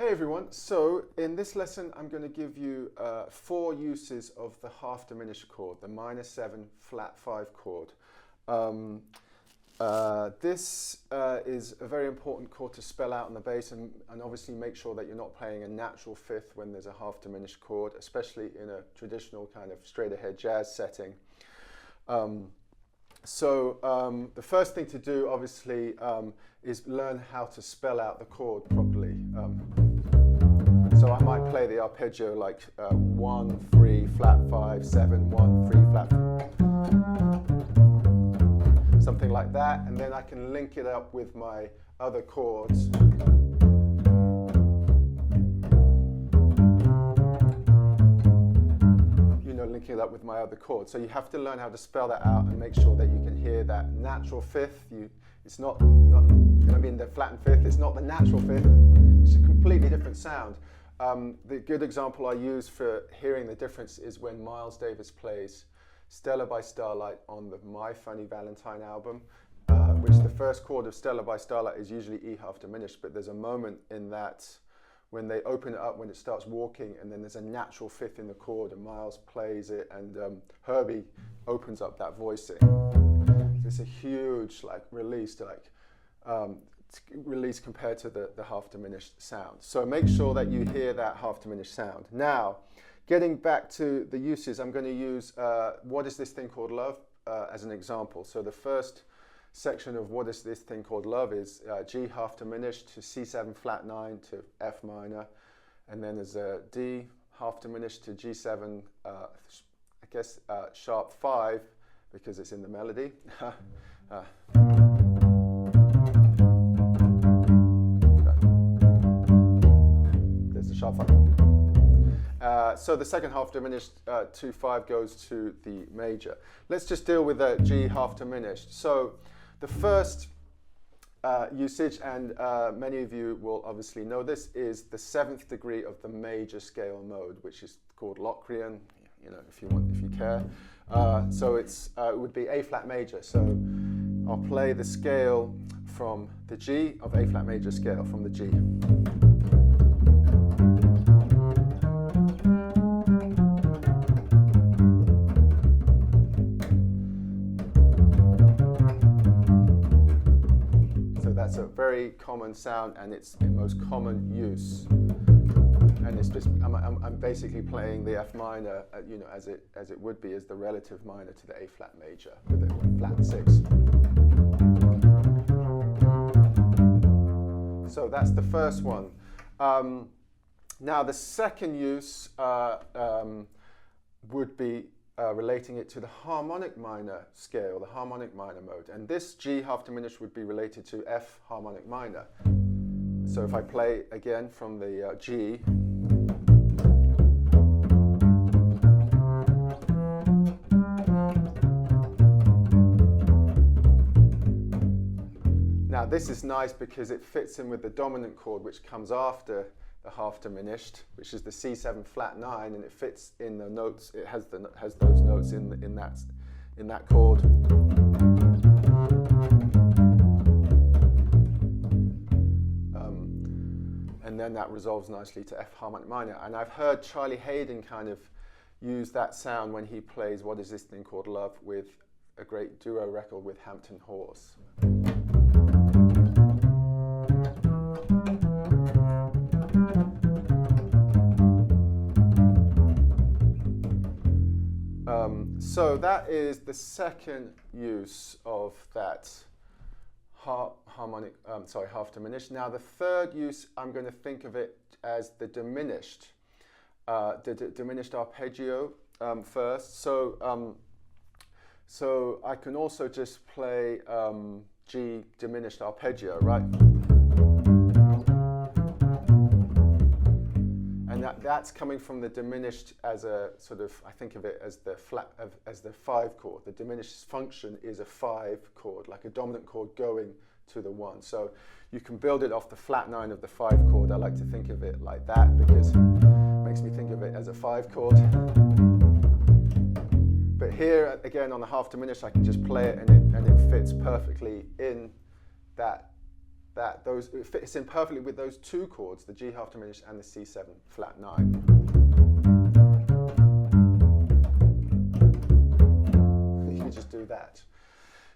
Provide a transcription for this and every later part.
Hey everyone, so in this lesson I'm going to give you 4 uses of the half diminished chord, the minor 7 flat 5 chord. This is a very important chord to spell out on the bass and obviously make sure that you're not playing a natural fifth when there's a half diminished chord, especially in a traditional kind of straight ahead jazz setting. The first thing to do obviously is learn how to spell out the chord properly. So I might play the arpeggio like 1, 3, flat 5, 7, 1, 3, flat, something like that, and then I can link it up with my other chords. Linking it up with my other chords. So you have to learn how to spell that out and make sure that you can hear that natural fifth. It's not the flattened fifth, it's not the natural fifth, it's a completely different sound. The good example I use for hearing the difference is when Miles Davis plays Stella by Starlight on the My Funny Valentine album, which the first chord of Stella by Starlight is usually E half diminished, but there's a moment in that when they open it up, when it starts walking, and then there's a natural fifth in the chord, and Miles plays it, and Herbie opens up that voicing. So it's a huge release compared to the half diminished sound. So make sure that you hear that half diminished sound. Now, getting back to the uses, I'm going to use What Is This Thing Called Love as an example. So the first section of What Is This Thing Called Love is G half diminished to C7 flat 9 to F minor, and then there's a D half diminished to G7 sharp 5 because it's in the melody. There's the sharp 5. So the second half diminished 2 5 goes to the major. Let's just deal with the G half diminished. So the first usage, and many of you will obviously know this, is the 7th degree of the major scale mode, which is called Locrian, if you care. So it would be A flat major. So I'll play the scale from the G of A flat major scale from the G. That's a very common sound, and it's the most common use. And it's just I'm basically playing the F minor, as it would be as the relative minor to the A flat major with a flat 6. So that's the first one. Now the second use would be relating it to the harmonic minor scale, the harmonic minor mode. And this G half diminished would be related to F harmonic minor. So if I play again from the G, now this is nice because it fits in with the dominant chord which comes after the half diminished, which is the C7 flat 9, and it fits in the notes. It has those notes in that chord. And then that resolves nicely to F harmonic minor. And I've heard Charlie Hayden kind of use that sound when he plays What Is This Thing Called Love with a great duo record with Hampton Horse. So that is the second use of that half diminished. Now the third use, I'm going to think of it as the diminished, diminished arpeggio first. So I can also just play G diminished arpeggio, right? And that's coming from the diminished as a sort of, I think of it as the as the 5 chord. The diminished function is a 5 chord, like a dominant chord going to the 1. So you can build it off the flat 9 of the 5 chord. I like to think of it like that because it makes me think of it as a 5 chord. But here again on the half diminished, I can just play it and it fits perfectly in that that. It fits in perfectly with those two chords, the G half diminished and the C7 flat 9. You can just do that.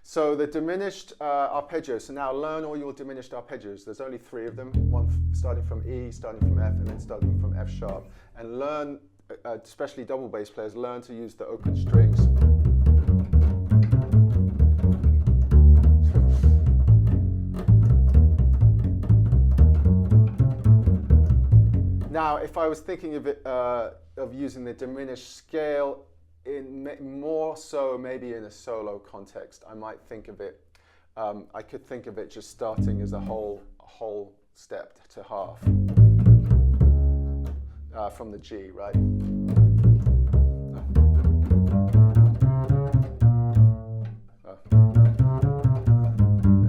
So the diminished arpeggios, so now learn all your diminished arpeggios. There's only 3 of them, one starting from E, starting from F, and then starting from F sharp. And learn, especially double bass players, learn to use the open strings. Now, if I was thinking of it, of using the diminished scale, more so maybe in a solo context, I might think of it, I could think of it just starting as a whole step to half from the G, right? And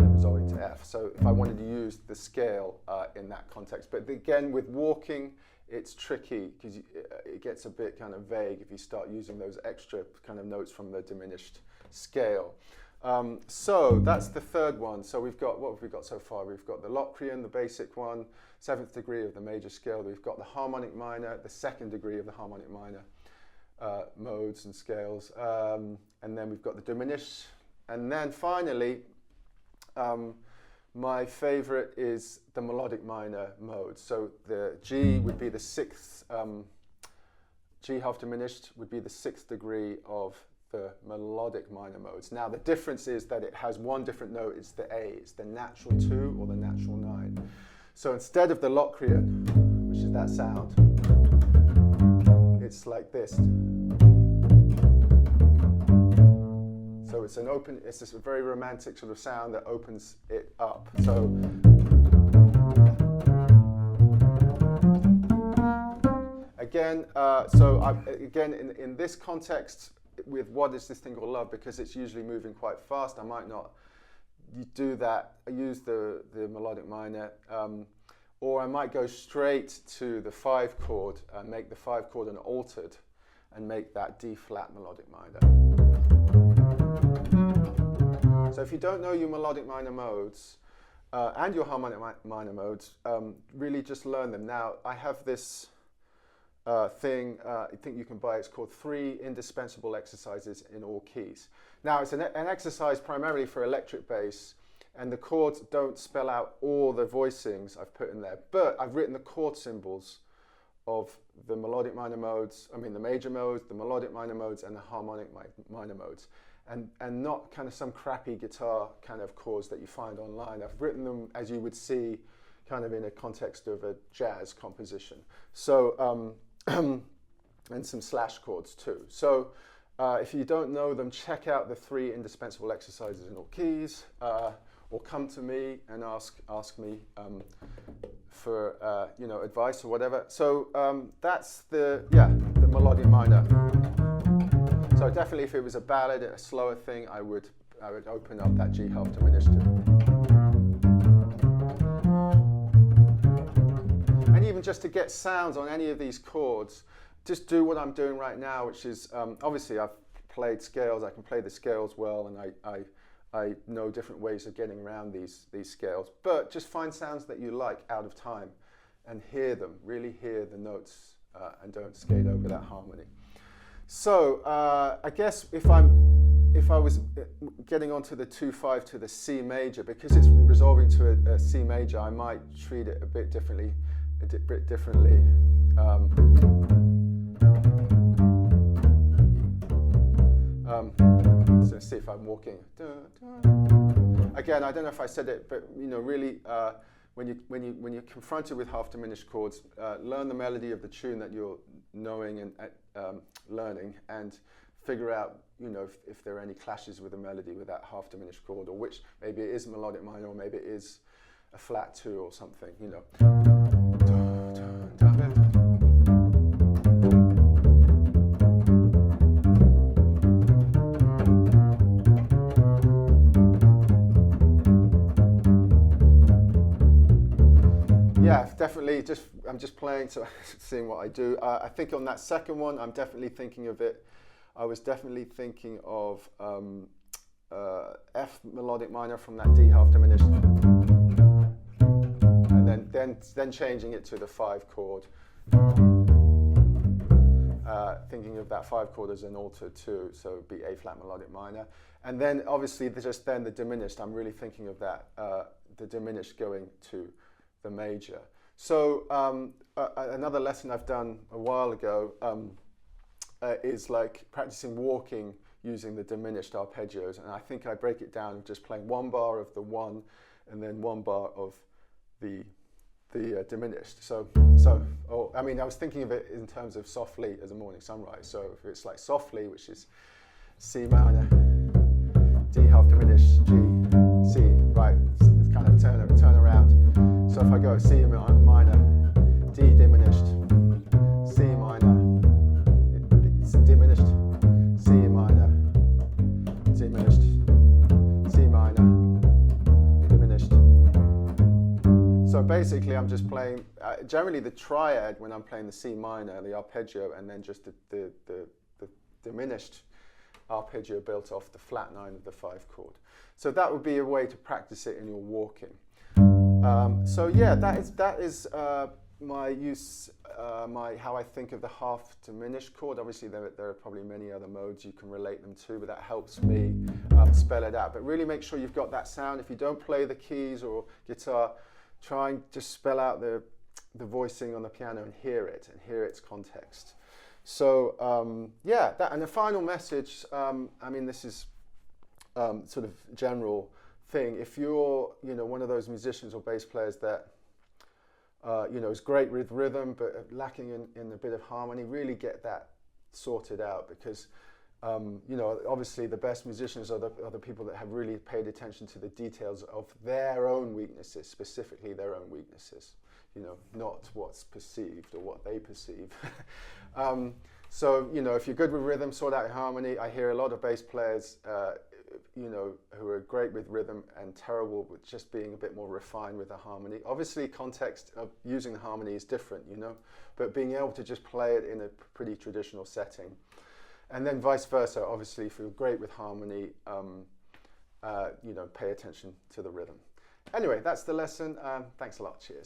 then resolving to F. So if I wanted to use the scale in that context. But again, with walking, it's tricky because it gets a bit kind of vague if you start using those extra kind of notes from the diminished scale. So that's the third one. So we've got, what have we got so far? We've got the Locrian, the basic one, 7th degree of the major scale. We've got the harmonic minor, the 2nd degree of the harmonic minor modes and scales. And then we've got the diminished. And then finally, my favorite is the melodic minor mode. So the G would be the 6th, G half diminished would be the 6th degree of the melodic minor modes. Now the difference is that it has one different note, it's the A, it's the natural 2 or the natural 9. So instead of the Locrian, which is that sound, it's like this. So it's an open, it's this very romantic sort of sound that opens it up. So again, in this context, with what is this thing called love, because it's usually moving quite fast, I might not do that. I use the melodic minor, or I might go straight to the 5 chord and make the 5 chord an altered, and make that D flat melodic minor. So if you don't know your melodic minor modes and your harmonic minor modes, really just learn them. Now, I have this thing, I think you can buy, it's called 3 Indispensable Exercises in All Keys. Now, it's an exercise primarily for electric bass, and the chords don't spell out all the voicings I've put in there, but I've written the chord symbols of the melodic minor modes, the major modes, the melodic minor modes, and the harmonic minor modes. And not kind of some crappy guitar kind of chords that you find online. I've written them as you would see kind of in a context of a jazz composition. So, and some slash chords too. So if you don't know them, check out the 3 Indispensable Exercises in All Keys, or come to me and ask me for advice or whatever. So that's the melodic minor. So definitely, if it was a ballad, a slower thing, I would open up that G half diminished. And even just to get sounds on any of these chords, just do what I'm doing right now, which is obviously I've played scales. I can play the scales well, and I know different ways of getting around these scales. But just find sounds that you like out of time, and hear them. Really hear the notes, and don't skate over that harmony. So I guess if I was getting onto the 2/5 to the C major, because it's resolving to a C major, I might treat it a bit differently. So see if I'm walking. Again, I don't know if I said it, but really, when you're confronted with half diminished chords, learn the melody of the tune that you're knowing and learning, and figure out if there are any clashes with the melody with that half diminished chord, or which maybe it is melodic minor, or maybe it is a flat 2 or something. Yeah, definitely. I'm just playing, so seeing what I do. I think on that second one, I'm definitely thinking of it. I was definitely thinking of F melodic minor from that D half diminished. then changing it to the 5 chord. Thinking of that 5 chord as an altered 2, so it would be A flat melodic minor. And then obviously just then the diminished, I'm really thinking of that, the diminished going to the major. So another lesson I've done a while ago is like practicing walking using the diminished arpeggios, and I think I break it down of just playing 1 bar of the 1 and then 1 bar of the diminished. I mean, I was thinking of it in terms of softly as a morning sunrise. So if it's like softly, which is C minor, D half diminished, G, C, right? It's kind of turn around. So if I go C minor, D diminished, C minor, it's diminished, C minor, diminished, C minor, diminished. So basically I'm just playing, generally the triad when I'm playing the C minor, the arpeggio, and then just the diminished arpeggio built off the flat 9 of the 5 chord. So that would be a way to practice it in your walking. So yeah, that is my use, how I think of the half diminished chord. Obviously there are probably many other modes you can relate them to, but that helps me spell it out. But really make sure you've got that sound. If you don't play the keys or guitar, try and just spell out the voicing on the piano and hear it, and hear its context. So yeah, and the final message, I mean, this is sort of general thing. If you're, one of those musicians or bass players that, is great with rhythm but lacking in a bit of harmony, really get that sorted out, because obviously the best musicians are the people that have really paid attention to the details of their own weaknesses, specifically their own weaknesses, not what's perceived or what they perceive. So, if you're good with rhythm, sort out your harmony. I hear a lot of bass players, who are great with rhythm and terrible with just being a bit more refined with the harmony. Obviously, context of using the harmony is different, but being able to just play it in a pretty traditional setting. And then vice versa, obviously, if you're great with harmony, pay attention to the rhythm. Anyway, that's the lesson. Thanks a lot. Cheers.